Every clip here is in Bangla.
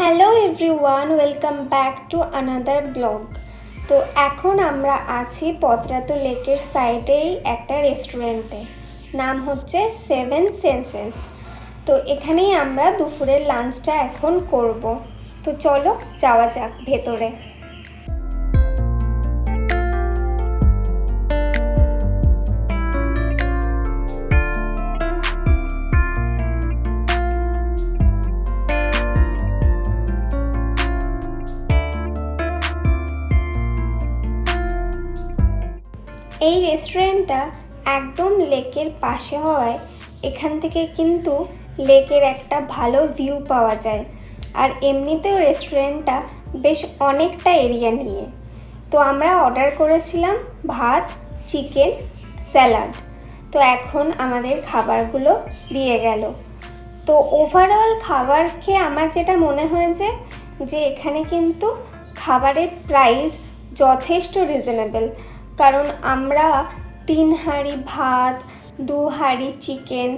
Hello everyone, welcome back to another blog. তো এখন আমরা আছি পতরাতু লেকের সাইডেই একটা রেস্টুরেন্টে, নাম হচ্ছে সেভেন সেন্সেস। তো এখানেই আমরা দুপুরের লাঞ্চটা এখন করব। তো চলো যাওয়া যাক ভেতরে। এই রেস্টুরেন্টটা একদম লেকের পাশে হওয়ায় এখান থেকে কিন্তু লেকের একটা ভালো ভিউ পাওয়া যায়। আর এমনিতেও রেস্টুরেন্টটা বেশ অনেকটা এরিয়া নিয়ে। তো আমরা অর্ডার করেছিলাম ভাত, চিকেন, স্যালাড। তো এখন আমাদের খাবারগুলো দিয়ে গেল। তো ওভারঅল খাবার খেয়ে আমার যেটা মনে হয়েছে যে এখানে কিন্তু খাবারের প্রাইস যথেষ্ট রিজনেবল। কারণ আমরা 3 হাঁড়ি ভাত, 2 হাঁড়ি চিকেন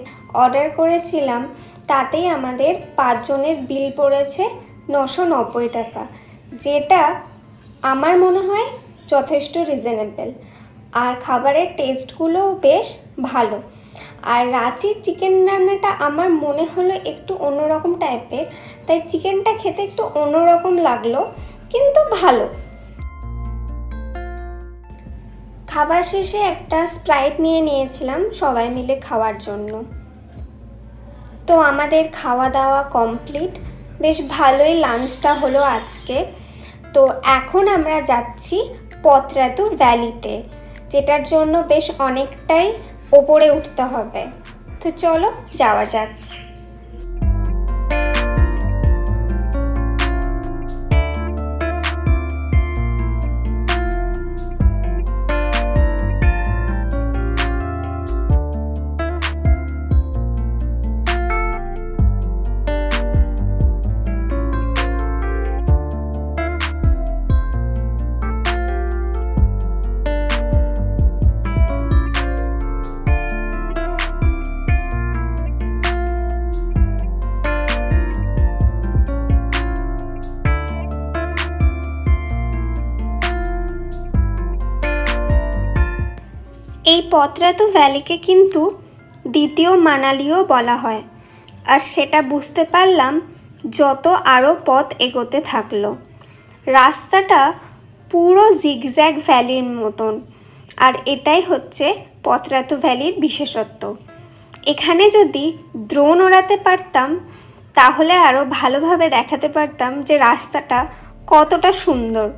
অর্ডার করেছিলাম, তাতেই আমাদের 5 জনের বিল পড়েছে 990 টাকা, যেটা আমার মনে হয় যথেষ্ট রিজনেবল। আর খাবারের টেস্টগুলোও বেশ ভালো। আর রাঁচির চিকেন রান্নাটা আমার মনে হলো একটু অন্যরকম টাইপের, তাই চিকেনটা খেতে একটু অন্যরকম লাগলো, কিন্তু ভালো। খাবার শেষে একটা স্প্রাইট নিয়ে নিয়েছিলাম সবাই মিলে খাওয়ার জন্য। তো আমাদের খাওয়া দাওয়া কমপ্লিট, বেশ ভালোই লাঞ্চটা হলো আজকে। তো এখন আমরা যাচ্ছি পতরাতু ভ্যালিতে, যেটার জন্য বেশ অনেকটাই ওপরে উঠতে হবে। তো চলো যাওয়া যাক। এই পতরাতু ভ্যালিকে কিন্তু দ্বিতীয় মানালিও বলা হয়। আর সেটা বুঝতে পারলাম যত আরও পথ এগোতে থাকলো। রাস্তাটা পুরো জিগজ্যাগ ভ্যালির মতন। আর এটাই হচ্ছে পতরাতু ভ্যালির বিশেষত্ব। এখানে যদি ড্রোন ওড়াতে পারতাম তাহলে আরও ভালোভাবে দেখাতে পারতাম যে রাস্তাটা কতটা সুন্দর।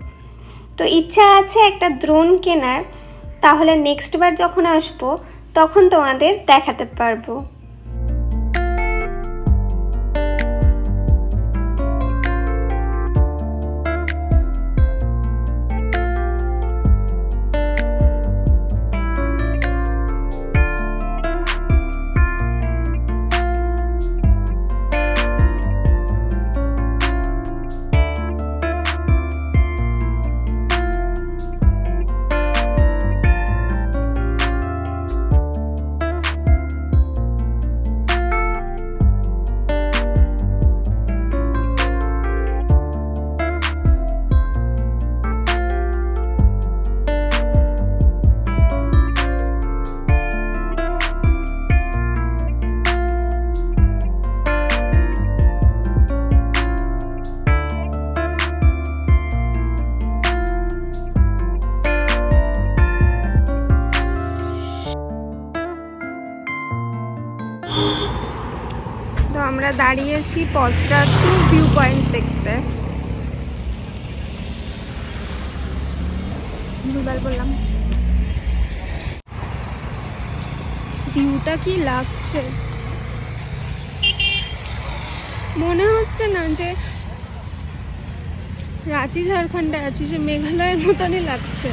তো ইচ্ছা আছে একটা ড্রোন কেনার, তাহলে নেক্সট বার যখন আসবো তখন তোমাদের দেখাতে পারবো। তো আমরা দাঁড়িয়েছি পতরাতু ভিউ পয়েন্ট দেখতে। বললাম ভিউটা কি লাগছে, মনে হচ্ছে না যে রাঁচি ঝাড়খণ্ডে আছি, যে মেঘালয়ের মতনই লাগছে,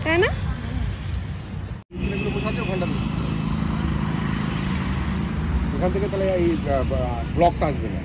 তাই না? এখান থেকে তাহলে এই ব্লকটা আসবে না।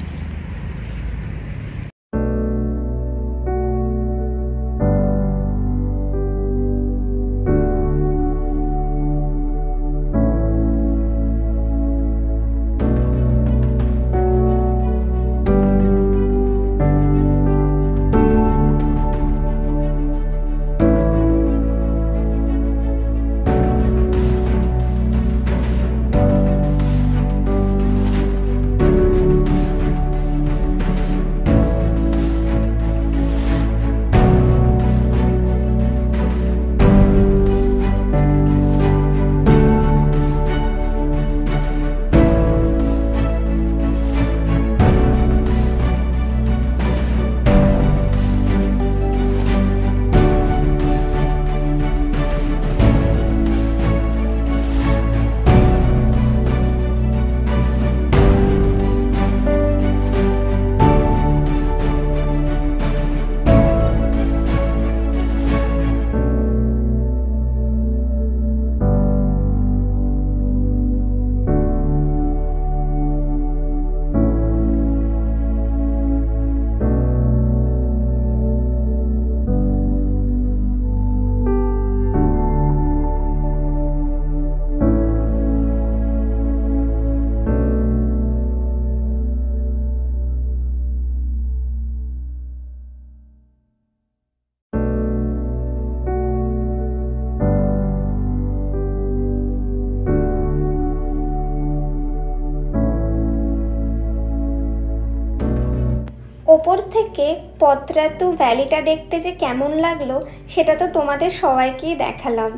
ওপর থেকে পতরাতু ভ্যালিটা দেখতে যে কেমন লাগলো সেটা তো তোমাদের সবাইকেই দেখালাম।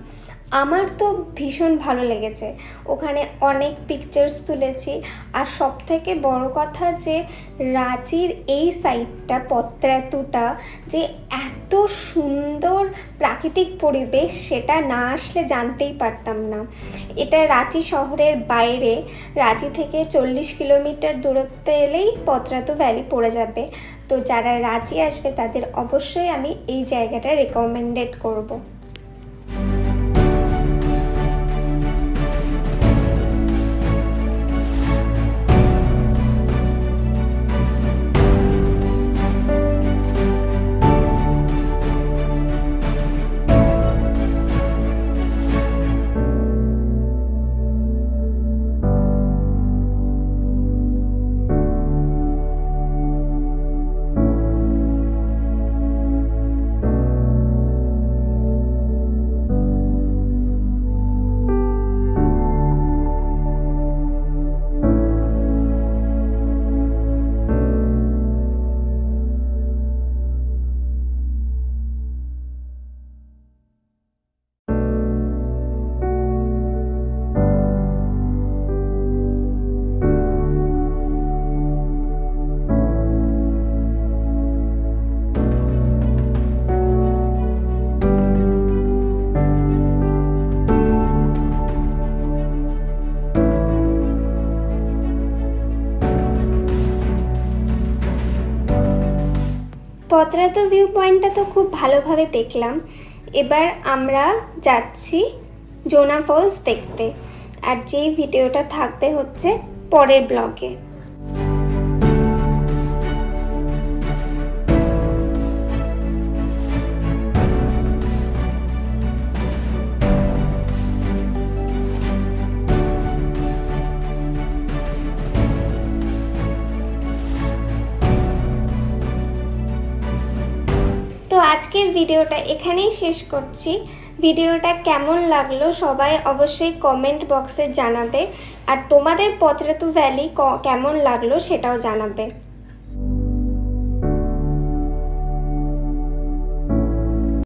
আমার তো ভীষণ ভালো লেগেছে, ওখানে অনেক পিকচার্স তুলেছি। আর সবথেকে বড় কথা যে রাঁচির এই সাইডটা পতরাতুটা যে এত সুন্দর প্রাকৃতিক পরিবেশ সেটা না আসলে জানতেই পারতাম না। এটা রাঁচি শহরের বাইরে, রাঁচি থেকে 40 কিলোমিটার দূরত্বে এলেই পতরাতু ভ্যালি পড়ে যাবে। তো যারা রাঁচি আসবে তাদের অবশ্যই আমি এই জায়গাটা রেকমেন্ডেড করব। পতরাতু ভিউ পয়েন্টটা তো খুব ভালোভাবে দেখলাম। এবার আমরা যাচ্ছি জোনা ফলস দেখতে, আর যেই ভিডিওটা থাকবে হচ্ছে পরের ব্লগে। তো আজকের ভিডিওটা এখানেই শেষ করছি। ভিডিওটা কেমন লাগলো সবাই অবশ্যই কমেন্ট বক্সে জানাবে, আর তোমাদের পতরাতু ভ্যালি কেমন লাগলো সেটাও জানাবে।